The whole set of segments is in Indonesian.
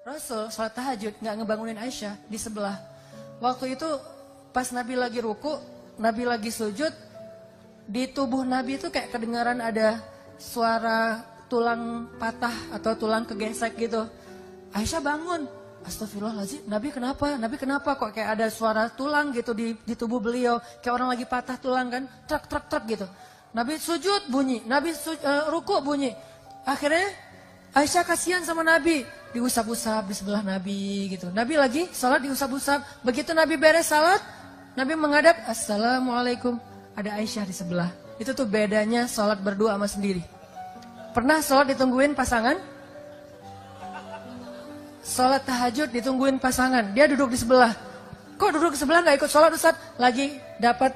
Rasul sholat tahajud nggak ngebangunin Aisyah di sebelah. Waktu itu pas Nabi lagi ruku, Nabi lagi sujud, di tubuh Nabi itu kayak kedengaran ada suara tulang patah atau tulang kegesek gitu. Aisyah bangun. Astagfirullahaladzim, Nabi kenapa? Nabi kenapa kok kayak ada suara tulang gitu di tubuh beliau. Kayak orang lagi patah tulang kan, truk gitu. Nabi sujud bunyi, Nabi ruku bunyi. Akhirnya Aisyah kasihan sama Nabi, diusap-usap di sebelah Nabi gitu. Nabi lagi salat diusap-usap. Begitu Nabi beres salat, Nabi menghadap, Assalamualaikum. Ada Aisyah di sebelah. Itu tuh bedanya salat berdua sama sendiri. Pernah salat ditungguin pasangan? Salat tahajud ditungguin pasangan, dia duduk di sebelah. Kok duduk di sebelah gak ikut sholat Ustaz? Lagi dapat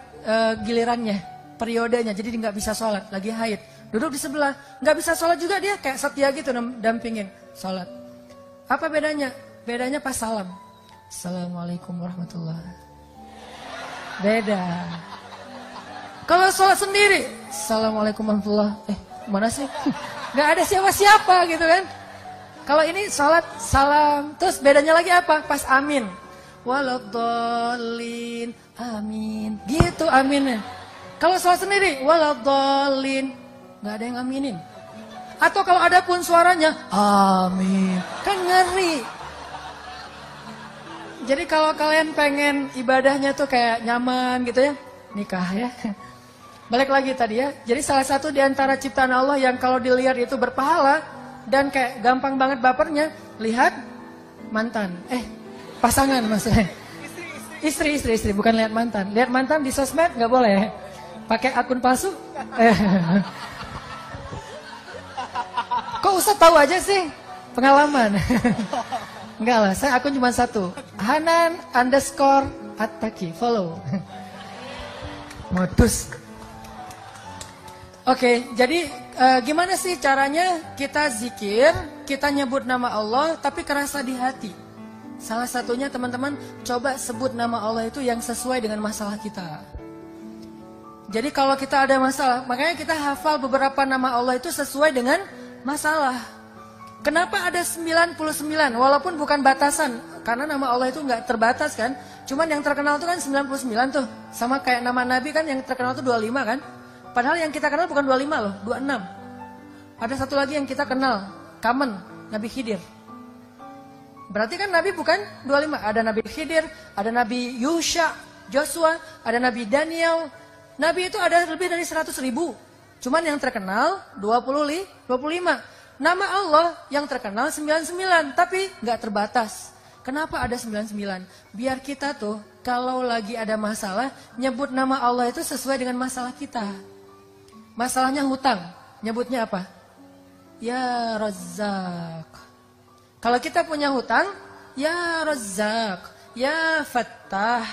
gilirannya, periodenya, jadi dia gak bisa sholat, lagi haid. Duduk di sebelah, gak bisa sholat juga dia, kayak setia gitu dampingin sholat. Apa bedanya? Bedanya pas salam. Assalamualaikum warahmatullahi. Beda. Kalau sholat sendiri, Assalamualaikum warahmatullahi. Mana sih? Gak ada siapa-siapa gitu kan. Kalau ini sholat salam, terus bedanya lagi apa? Pas amin. Waladhdallin, amin. Gitu aminnya. Kalau sholat sendiri, waladhdallin, nggak ada yang aminin. Atau kalau ada pun suaranya, amin. Kan ngeri. Jadi kalau kalian pengen ibadahnya tuh kayak nyaman gitu ya, nikah ya. Balik lagi tadi ya. Jadi salah satu di antara ciptaan Allah yang kalau dilihat itu berpahala, dan kayak gampang banget bapernya, lihat mantan. Pasangan maksudnya. Istri, bukan lihat mantan. Lihat mantan di sosmed nggak boleh. Pakai akun palsu. Kok Ustaz tahu aja sih? Pengalaman. Enggak lah, saya akun cuma satu. Hanan_Attaqi, follow. Modus. Oke, jadi gimana sih caranya kita zikir, kita nyebut nama Allah tapi kerasa di hati. Salah satunya teman-teman coba sebut nama Allah itu yang sesuai dengan masalah kita. Jadi kalau kita ada masalah, makanya kita hafal beberapa nama Allah itu sesuai dengan masalah. Kenapa ada 99 walaupun bukan batasan, karena nama Allah itu nggak terbatas kan. Cuman yang terkenal itu kan 99 tuh. Sama kayak nama Nabi kan yang terkenal itu 25 kan. Padahal yang kita kenal bukan 25 loh, 26. Ada satu lagi yang kita kenal, common, Nabi Khidir. Berarti kan Nabi bukan 25, ada Nabi Khidir, ada Nabi Yusha, Joshua, ada Nabi Daniel. Nabi itu ada lebih dari 100.000. Cuman yang terkenal 25. Nama Allah yang terkenal 99, tapi nggak terbatas. Kenapa ada 99? Biar kita tuh kalau lagi ada masalah, nyebut nama Allah itu sesuai dengan masalah kita. Masalahnya hutang, nyebutnya apa? Ya Razzaq. Kalau kita punya hutang, ya Razzaq, ya Fattah.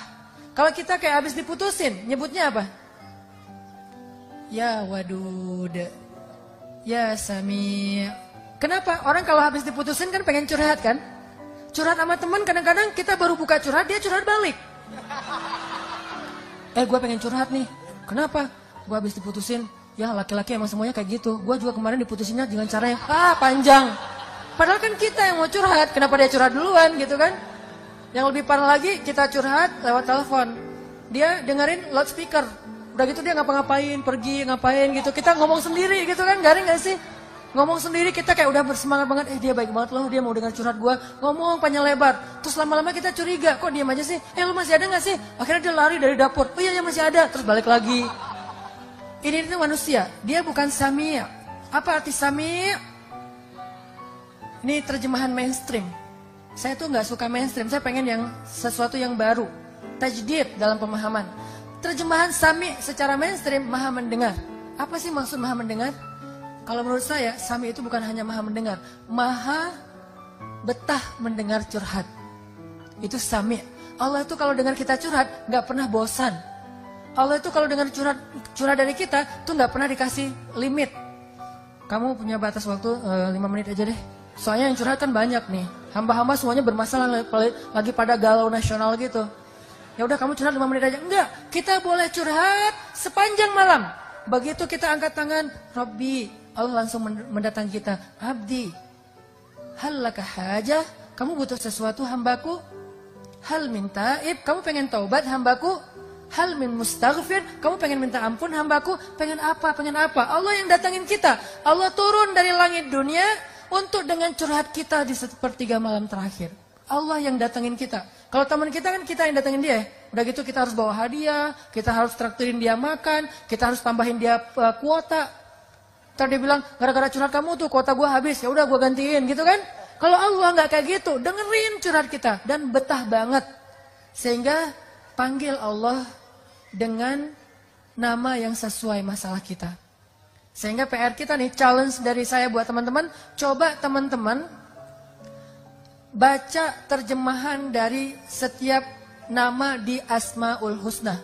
Kalau kita kayak habis diputusin, nyebutnya apa? Ya Wadud, ya Sami'. Kenapa? Orang kalau habis diputusin kan pengen curhat kan? Curhat sama teman kadang-kadang kita baru buka curhat, dia curhat balik. Gue pengen curhat nih. Kenapa? Gue habis diputusin. Ya laki-laki emang semuanya kayak gitu. Gue juga kemarin diputusinnya dengan cara yang panjang. Padahal kan kita yang mau curhat. Kenapa dia curhat duluan gitu kan? Yang lebih parah lagi kita curhat lewat telepon. Dia dengerin loudspeaker. Udah gitu dia ngapa-ngapain, pergi ngapain gitu. Kita ngomong sendiri gitu kan, garing gak sih? Ngomong sendiri kita kayak udah bersemangat banget. Dia baik banget loh, dia mau dengar curhat gue. Ngomong panjang lebar. Terus lama-lama kita curiga, kok diam aja sih? Lu masih ada gak sih? Akhirnya dia lari dari dapur. Oh iya masih ada. Terus balik lagi. Ini itu manusia, dia bukan Sami'. Apa arti Sami'? Ini terjemahan mainstream. Saya tuh gak suka mainstream, saya pengen yang sesuatu yang baru. Tajdid dalam pemahaman. Terjemahan Sami' secara mainstream, maha mendengar. Apa sih maksud maha mendengar? Kalau menurut saya, Sami' itu bukan hanya maha mendengar. Maha betah mendengar curhat. Itu Sami'. Allah itu kalau dengar kita curhat, gak pernah bosan. Allah itu kalau dengar curhat dari kita tuh nggak pernah dikasih limit. Kamu punya batas waktu 5 menit aja deh. Soalnya yang curhat kan banyak nih. Hamba-hamba semuanya bermasalah lagi pada galau nasional gitu. Ya udah kamu curhat 5 menit aja. Enggak, kita boleh curhat sepanjang malam. Begitu kita angkat tangan, Rabbi, Allah langsung mendatangi kita. Abdi, hal laka hajah? Kamu butuh sesuatu hambaku? Hal min taib, kamu pengen taubat hambaku? Hal min mustaghfir, kamu pengen minta ampun hambaku? Pengen apa? Pengen apa? Allah yang datangin kita. Allah turun dari langit dunia untuk dengan curhat kita di sepertiga malam terakhir. Allah yang datangin kita. Kalau teman kita kan kita yang datangin dia. Udah gitu kita harus bawa hadiah, kita harus traktirin dia makan, kita harus tambahin dia kuota. Ntar dia bilang, gara-gara curhat kamu tuh kuota gua habis, ya udah gua gantiin gitu kan. Kalau Allah nggak kayak gitu, dengerin curhat kita dan betah banget. Sehingga panggil Allah dengan nama yang sesuai masalah kita. Sehingga PR kita nih, challenge dari saya buat teman-teman, coba teman-teman baca terjemahan dari setiap nama di Asmaul Husna.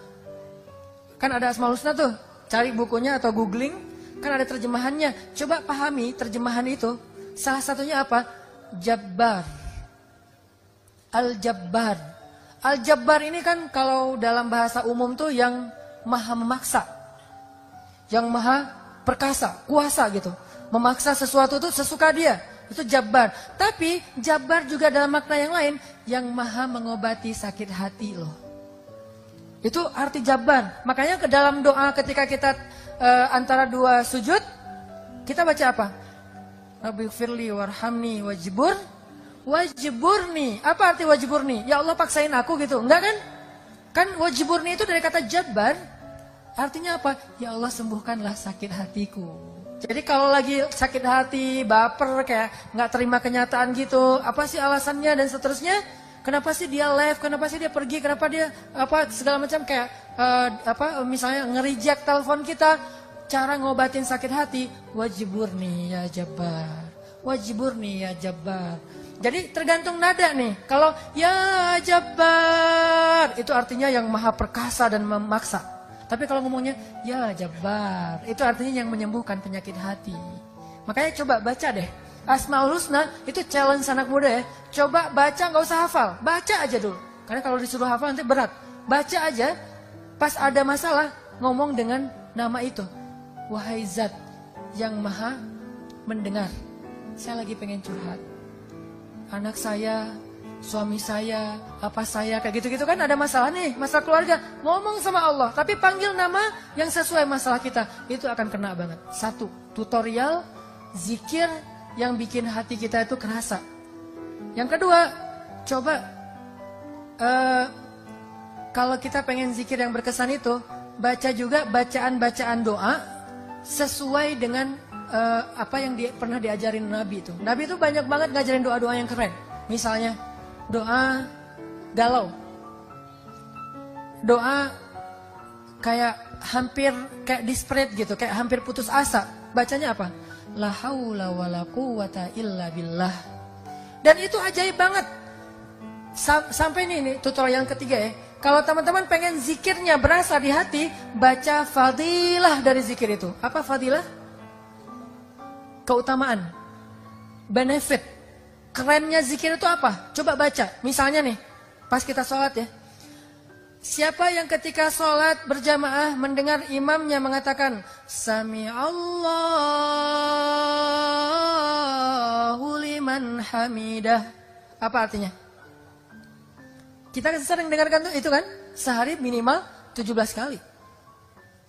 Kan ada Asmaul Husna tuh, cari bukunya atau googling, kan ada terjemahannya. Coba pahami terjemahan itu. Salah satunya apa? Jabbar. Al-Jabbar. Al-Jabbar ini kan kalau dalam bahasa umum tuh yang maha memaksa. Yang maha perkasa, kuasa gitu. Memaksa sesuatu tuh sesuka dia. Itu Jabbar. Tapi Jabbar juga dalam makna yang lain, yang maha mengobati sakit hati loh. Itu arti Jabbar. Makanya ke dalam doa ketika kita antara dua sujud, kita baca apa? Rabbighfirli warhamni wajiburni. Apa arti wajiburni? Ya Allah paksain aku gitu. Enggak kan? Kan wajiburni itu dari kata Jabbar. Artinya apa? Ya Allah sembuhkanlah sakit hatiku. Jadi kalau lagi sakit hati, baper, kayak nggak terima kenyataan gitu, apa sih alasannya dan seterusnya? Kenapa sih dia left? Kenapa sih dia pergi? Kenapa dia apa segala macam kayak misalnya nge-reject telepon kita? Cara ngobatin sakit hati, wajiburni ya Jabbar. Wajiburni ya Jabbar. Jadi tergantung nada nih. Kalau ya Jabbar, itu artinya yang maha perkasa dan memaksa. Tapi kalau ngomongnya ya Jabbar, itu artinya yang menyembuhkan penyakit hati. Makanya coba baca deh. Asmaul Husna itu challenge anak muda ya. Coba baca, nggak usah hafal. Baca aja dulu. Karena kalau disuruh hafal nanti berat. Baca aja, pas ada masalah ngomong dengan nama itu. Wahai zat yang maha mendengar. Saya lagi pengen curhat. Anak saya, suami saya, apa saya, kayak gitu-gitu kan ada masalah nih, masalah keluarga. Ngomong sama Allah, tapi panggil nama yang sesuai masalah kita. Itu akan kena banget. Satu, tutorial, zikir yang bikin hati kita itu kerasa. Yang kedua, coba kalau kita pengen zikir yang berkesan itu, baca juga bacaan-bacaan doa sesuai dengan apa yang pernah diajarin Nabi itu. Nabi itu banyak banget ngajarin doa-doa yang keren. Misalnya doa galau, doa kayak hampir kayak desperate gitu, kayak hampir putus asa. Bacanya apa? La haula wala quwata illa billah. Dan itu ajaib banget. Sampai ini tutorial yang ketiga ya. Kalau teman-teman pengen zikirnya berasa di hati, baca fadilah dari zikir itu. Apa fadilah? Keutamaan, benefit, kerennya zikir itu apa? Coba baca, misalnya nih, pas kita sholat ya. Siapa yang ketika sholat berjamaah mendengar imamnya mengatakan Sami Allahu liman hamidah. Apa artinya? Kita sering dengarkan itu kan? Sehari minimal 17 kali.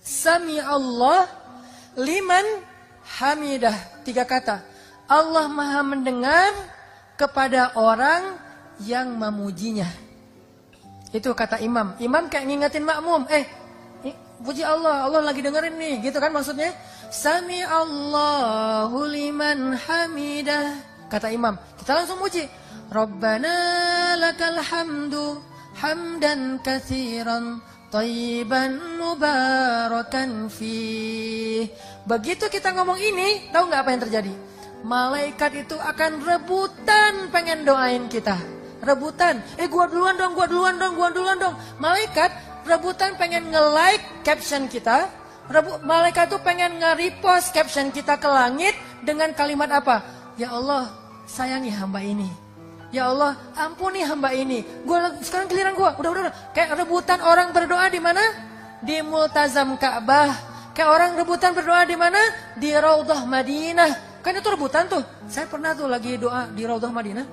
Sami Allah liman hamidah. 3 kata. Allah maha mendengar kepada orang yang memujinya. Itu kata imam. Imam kayak ngingetin makmum. Puji Allah, Allah lagi dengerin nih. Gitu kan maksudnya. Sami Allahu liman hamidah. Kata imam. Kita langsung muji. Rabbana lakal hamdu. Hamdan kathiran. Tayyiban mubarakan fih. Begitu kita ngomong ini, tahu nggak apa yang terjadi? Malaikat itu akan rebutan pengen doain kita. Rebutan, gua duluan dong. Malaikat rebutan pengen nge-like caption kita. Malaikat tuh pengen nge-repost caption kita ke langit dengan kalimat apa? Ya Allah, sayangi hamba ini. Ya Allah, ampuni hamba ini. Sekarang giliran gua. Udah. Kayak rebutan orang berdoa di mana? Di Multazam Ka'bah. Kayak orang rebutan berdoa di mana? Di Raudhah Madinah. Kan itu rebutan tuh. Saya pernah tuh lagi doa di Raudhah Madinah.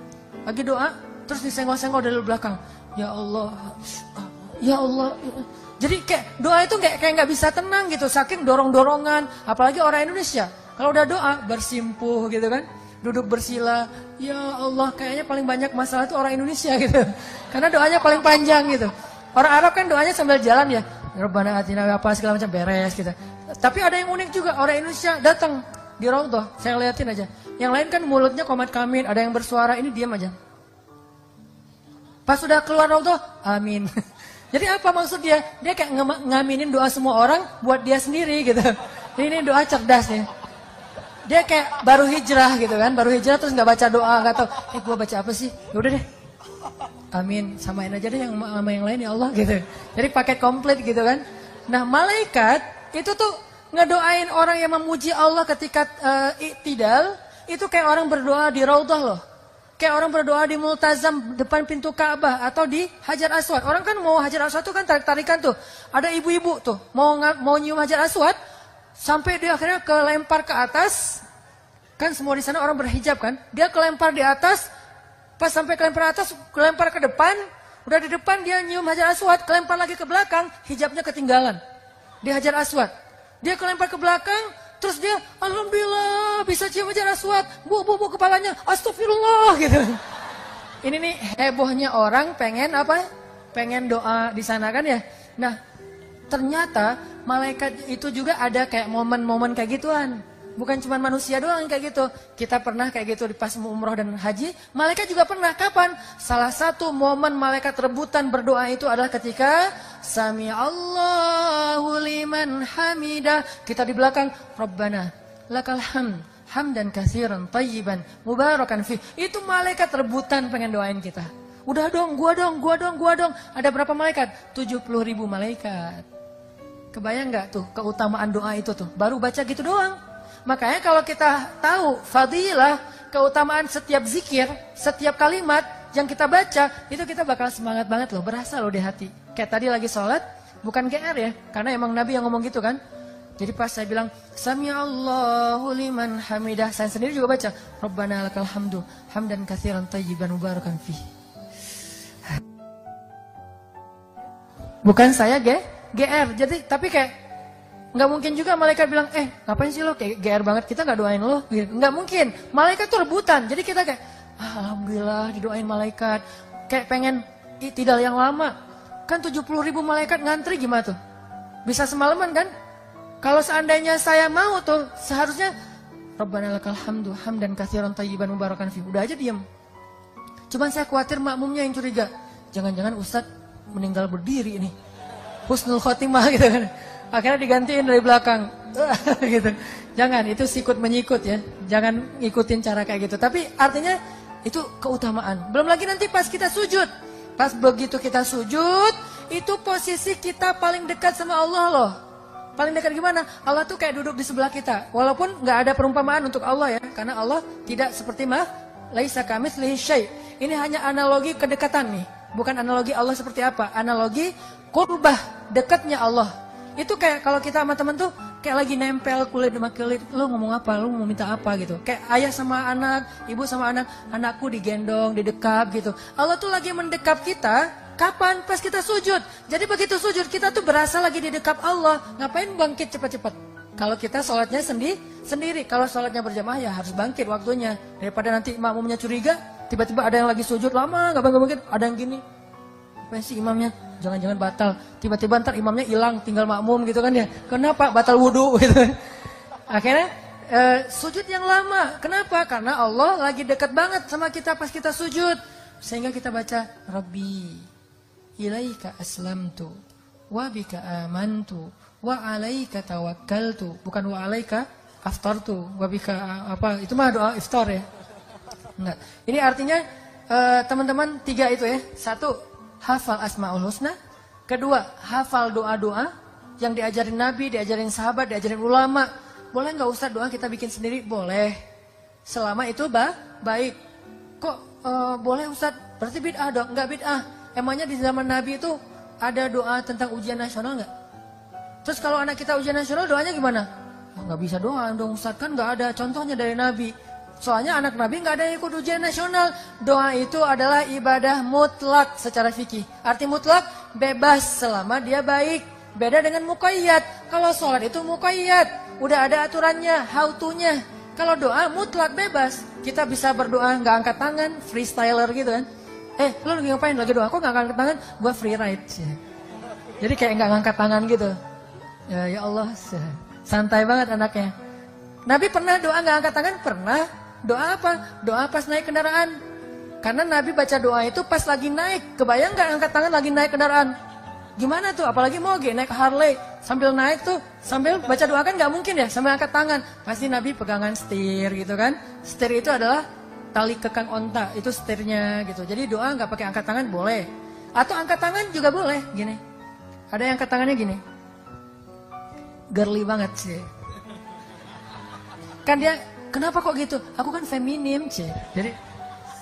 lagi doa, terus disenggol-senggol dari belakang. Ya Allah, ya Allah. Jadi kayak doa itu kayak nggak bisa tenang gitu, saking dorong-dorongan. Apalagi orang Indonesia, kalau udah doa bersimpuh gitu kan, duduk bersila. Ya Allah, kayaknya paling banyak masalah itu orang Indonesia gitu, karena doanya paling panjang gitu. Orang Arab kan doanya sambil jalan ya, Rabbana atina apa segala macam beres gitu. Tapi ada yang unik juga, orang Indonesia datang di Raudhah, saya liatin aja. Yang lain kan mulutnya komat kamit, ada yang bersuara, ini diam aja. Pas sudah keluar Raudhah, amin. Jadi apa maksud dia? Dia kayak ngaminin doa semua orang buat dia sendiri gitu. Ini doa cerdas nih. Dia kayak baru hijrah gitu kan, baru hijrah terus nggak baca doa, nggak tahu. Gua baca apa sih? Yaudah deh. Amin, samain aja deh yang sama yang lain ya Allah gitu. Jadi paket komplit gitu kan. Nah malaikat itu tuh ngedoain orang yang memuji Allah ketika i'tidal, itu kayak orang berdoa di Raudhah loh. Kayak orang berdoa di Multazam depan pintu Ka'bah atau di Hajar Aswad. Orang kan mau Hajar Aswad tuh kan tarik-tarikan tuh. Ada ibu-ibu tuh mau nyium Hajar Aswad sampai dia akhirnya kelempar ke atas. Kan semua di sana orang berhijab kan. Dia kelempar di atas, pas sampai kelempar atas, kelempar ke depan. Udah di depan dia nyium Hajar Aswad, kelempar lagi ke belakang, hijabnya ketinggalan di Hajar Aswad. Dia kelempar ke belakang, terus dia, alhamdulillah bisa cium Hajar Aswad. Bu kepalanya, astagfirullah gitu. Ini nih hebohnya orang pengen apa? Pengen doa di sana kan ya. Nah ternyata malaikat itu juga ada kayak momen-momen kayak gituan. Bukan cuma manusia doang kayak gitu. Kita pernah kayak gitu di pas umroh dan haji. Malaikat juga pernah. Kapan? Salah satu momen malaikat rebutan berdoa itu adalah ketika Sami Allahu liman hamidah. Kita di belakang, Rabbana lakal hamd, hamdan katsiran tayyiban mubarakan fi. Itu malaikat rebutan pengen doain kita. Udah dong, gua dong. Ada berapa malaikat? 70.000 malaikat. Kebayang gak tuh keutamaan doa itu tuh? Baru baca gitu doang. Makanya kalau kita tahu fadilah, keutamaan setiap zikir, setiap kalimat yang kita baca, itu kita bakal semangat banget loh, berasa loh di hati. Kayak tadi lagi sholat, bukan GR ya, karena emang Nabi yang ngomong gitu kan. Jadi pas saya bilang, Sami Allahu liman hamidah, saya sendiri juga baca, Rabbana lakal hamdu, hamdan katsiran tayyiban mubarakan fi. Bukan saya GR, jadi tapi kayak nggak mungkin juga malaikat bilang, ngapain sih lo kayak GR banget, kita nggak doain lo, nggak mungkin. Malaikat tuh rebutan, jadi kita kayak, alhamdulillah didoain malaikat, kayak pengen i'tidal yang lama. Kan 70.000 malaikat ngantri gimana tuh? Bisa semalaman kan? Kalau seandainya saya mau tuh, seharusnya Rabbana lakal hamdu, hamdan katsiran tayyiban mubarakan fi. Udah aja diem. Cuman saya khawatir makmumnya yang curiga, jangan-jangan Ustadz meninggal berdiri nih, husnul khotimah gitu kan. Akhirnya digantiin dari belakang, gitu. Jangan, itu sikut menyikut ya. Jangan ikutin cara kayak gitu. Tapi artinya itu keutamaan. Belum lagi nanti pas kita sujud. Pas begitu kita sujud, itu posisi kita paling dekat sama Allah loh. Paling dekat gimana? Allah tuh kayak duduk di sebelah kita. Walaupun nggak ada perumpamaan untuk Allah ya. Karena Allah tidak seperti laisa kamitslihi syai'. Ini hanya analogi kedekatan nih. Bukan analogi Allah seperti apa. Analogi qurbah, dekatnya Allah. Itu kayak kalau kita sama temen tuh kayak lagi nempel kulit sama kulit, lu ngomong apa, lu mau minta apa gitu. Kayak ayah sama anak, ibu sama anak, anakku digendong, didekap gitu. Allah tuh lagi mendekap kita, kapan? Pas kita sujud. Jadi begitu sujud kita tuh berasa lagi didekap Allah. Ngapain bangkit cepat-cepat? Kalau kita sholatnya sendiri, kalau sholatnya berjamaah ya harus bangkit waktunya. Daripada nanti makmumnya curiga, tiba-tiba ada yang lagi sujud lama, gak bangkit, ada yang gini. Apa sih imamnya? Jangan-jangan batal. Tiba-tiba ntar imamnya hilang, tinggal makmum gitu kan ya. Kenapa? Batal wudhu gitu. Akhirnya sujud yang lama. Kenapa? Karena Allah lagi dekat banget sama kita pas kita sujud. Sehingga kita baca, Rabbi, ilaika aslamtu, wa bika amantu, wa alaika tawakkaltu. Bukan wa alaika aftartu, wa bika apa. Itu mah doa iftar ya. Enggak. Ini artinya teman-teman 3 itu ya. 1, hafal Asmaul Husna. Kedua, hafal doa-doa yang diajarin Nabi, diajarin sahabat, diajarin ulama. Boleh nggak Ustaz doa kita bikin sendiri? Boleh. Selama itu baik. Kok boleh Ustaz? Berarti bid'ah dong? Nggak bid'ah. Emangnya di zaman Nabi itu ada doa tentang ujian nasional nggak? Terus kalau anak kita ujian nasional doanya gimana? Nggak bisa doa dong Ustaz, kan nggak ada contohnya dari Nabi. Soalnya anak Nabi nggak ada yang ikut ujian nasional. Doa itu adalah ibadah mutlak secara fikih. Arti mutlak, bebas selama dia baik. Beda dengan muqayyad. Kalau sholat itu muqayyad. Udah ada aturannya, how to-nya. Kalau doa mutlak bebas. Kita bisa berdoa nggak angkat tangan, freestyler gitu kan. Lu lagi ngapain? Lagi doa, kok nggak angkat tangan? Gua free ride. Jadi kayak nggak ngangkat tangan gitu. Ya Allah, santai banget anaknya. Nabi pernah doa nggak angkat tangan? Pernah. Doa apa? Doa pas naik kendaraan. Karena Nabi baca doa itu pas lagi naik. Kebayang nggak angkat tangan lagi naik kendaraan? Gimana tuh? Apalagi moge naik Harley. Sambil naik tuh, sambil baca doa kan nggak mungkin ya. Sambil angkat tangan. Pasti Nabi pegangan setir gitu kan. Setir itu adalah tali kekang onta. Itu setirnya gitu. Jadi doa nggak pakai angkat tangan boleh. Atau angkat tangan juga boleh. Gini. Ada yang angkat tangannya gini. Girly banget sih. Kan dia... Kenapa kok gitu? Aku kan feminim, Jadi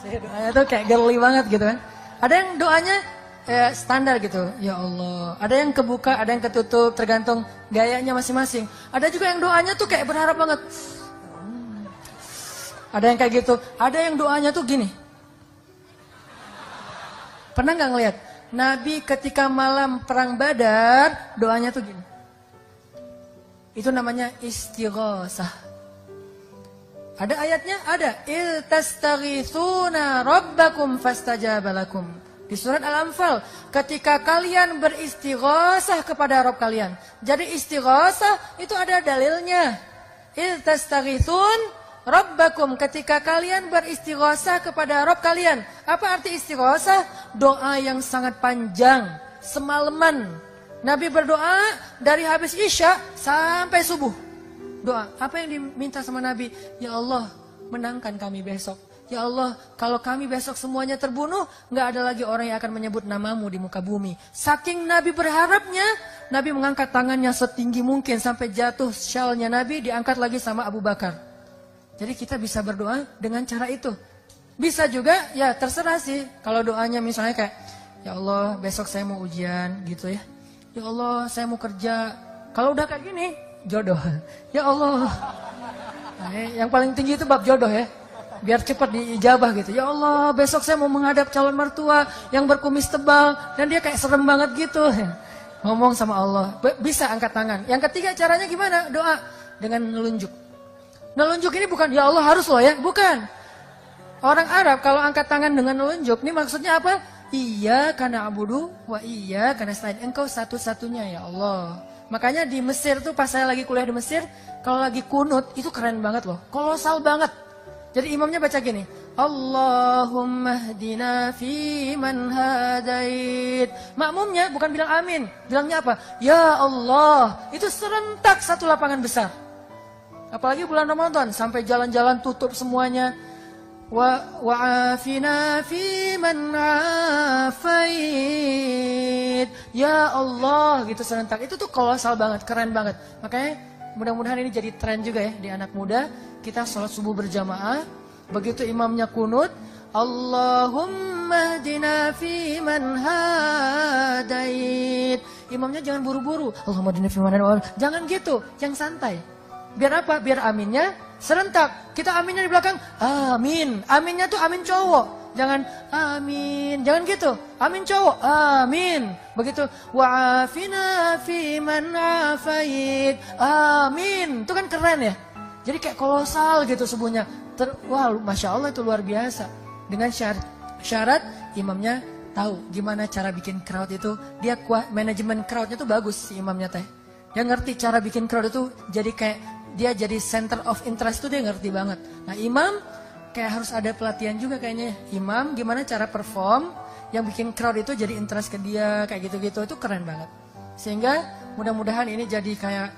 doanya tuh kayak girly banget gitu kan. Ada yang doanya standar gitu. Ya Allah. Ada yang kebuka, ada yang ketutup, tergantung gayanya masing-masing. Ada juga yang doanya tuh kayak berharap banget. Ada yang kayak gitu. Ada yang doanya tuh gini. Pernah nggak ngeliat? Nabi ketika malam perang Badar, doanya tuh gini. Itu namanya istighosah. Ada ayatnya? Ada. Il tastaghithuna rabbakum fastajabalakum. Di surat Al-Anfal. Ketika kalian beristighosah kepada Rabb kalian. Jadi istighosah itu ada dalilnya. Il tastaghithun rabbakum. Ketika kalian beristighosah kepada Rabb kalian. Apa arti istighosah? Doa yang sangat panjang. Semalaman. Nabi berdoa dari habis Isya sampai subuh. Doa, apa yang diminta sama Nabi? Ya Allah, menangkan kami besok. Ya Allah, kalau kami besok semuanya terbunuh, nggak ada lagi orang yang akan menyebut namamu di muka bumi. Saking Nabi berharapnya, Nabi mengangkat tangannya setinggi mungkin sampai jatuh syalnya Nabi diangkat lagi sama Abu Bakar. Jadi kita bisa berdoa dengan cara itu. Bisa juga, ya terserah sih. Kalau doanya misalnya kayak, ya Allah, besok saya mau ujian gitu ya. Ya Allah, saya mau kerja. Kalau udah kayak gini, jodoh. Ya Allah. Nah, yang paling tinggi itu bab jodoh ya. Biar cepat diijabah gitu. Ya Allah, besok saya mau menghadap calon mertua yang berkumis tebal. Dan dia kayak serem banget gitu. Ngomong sama Allah. Bisa angkat tangan. Yang ketiga caranya gimana? Doa. Dengan nelunjuk. Nelunjuk ini bukan, ya Allah harus loh ya. Bukan. Orang Arab kalau angkat tangan dengan nelunjuk. Ini maksudnya apa? Iya karena abudu. Wa iya karena selain engkau satu-satunya ya Allah. Makanya di Mesir tuh pas saya lagi kuliah di Mesir, kalau lagi kunut itu keren banget loh, kolosal banget. Jadi imamnya baca gini, Allahumma hdina fi man hadait. Makmumnya bukan bilang amin, bilangnya apa? Ya Allah, itu serentak satu lapangan besar. Apalagi bulan Ramadan, sampai jalan-jalan tutup semuanya. Wa'afina fi man afait. Ya Allah gitu serentak. Itu tuh kolosal banget, keren banget. Makanya mudah-mudahan ini jadi tren juga ya di anak muda. Kita sholat subuh berjamaah. Begitu imamnya kunut, Allahumma hdina fi man hadait. Imamnya jangan buru-buru. Allahumma hdina fi man hadait. Jangan gitu, yang santai. Biar apa? Biar aminnya serentak. Kita aminnya di belakang. Amin. Aminnya tuh amin cowok. Jangan amin. Jangan gitu. Amin cowok. Amin. Begitu. Wa'afina fi man afait. Amin. Itu kan keren ya. Jadi kayak kolosal gitu subuhnya. Wah, Masya Allah itu luar biasa. Dengan syarat imamnya tahu gimana cara bikin crowd itu. Dia manajemen crowdnya tuh bagus si imamnya teh. Dia ngerti cara bikin crowd itu jadi kayak dia jadi center of interest tuh dia ngerti banget. Nah imam kayak harus ada pelatihan juga kayaknya. Imam gimana cara perform yang bikin crowd itu jadi interest ke dia kayak gitu-gitu. Itu keren banget. Sehingga mudah-mudahan ini jadi kayak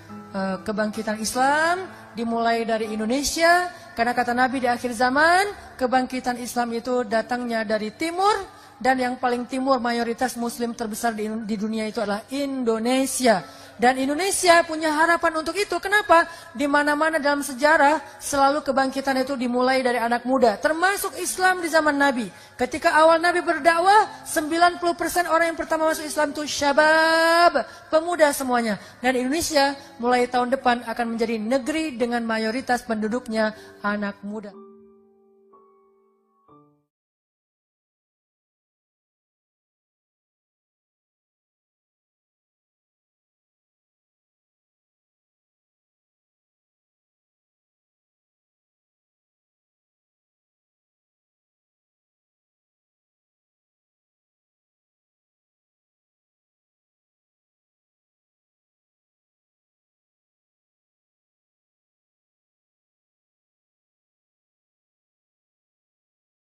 kebangkitan Islam dimulai dari Indonesia. Karena kata Nabi di akhir zaman kebangkitan Islam itu datangnya dari timur. Dan yang paling timur mayoritas muslim terbesar di dunia itu adalah Indonesia. Dan Indonesia punya harapan untuk itu. Kenapa? Di mana-mana dalam sejarah selalu kebangkitan itu dimulai dari anak muda. Termasuk Islam di zaman Nabi. Ketika awal Nabi berdakwah, 90% orang yang pertama masuk Islam itu syabab, pemuda semuanya. Dan Indonesia mulai tahun depan akan menjadi negeri dengan mayoritas penduduknya anak muda.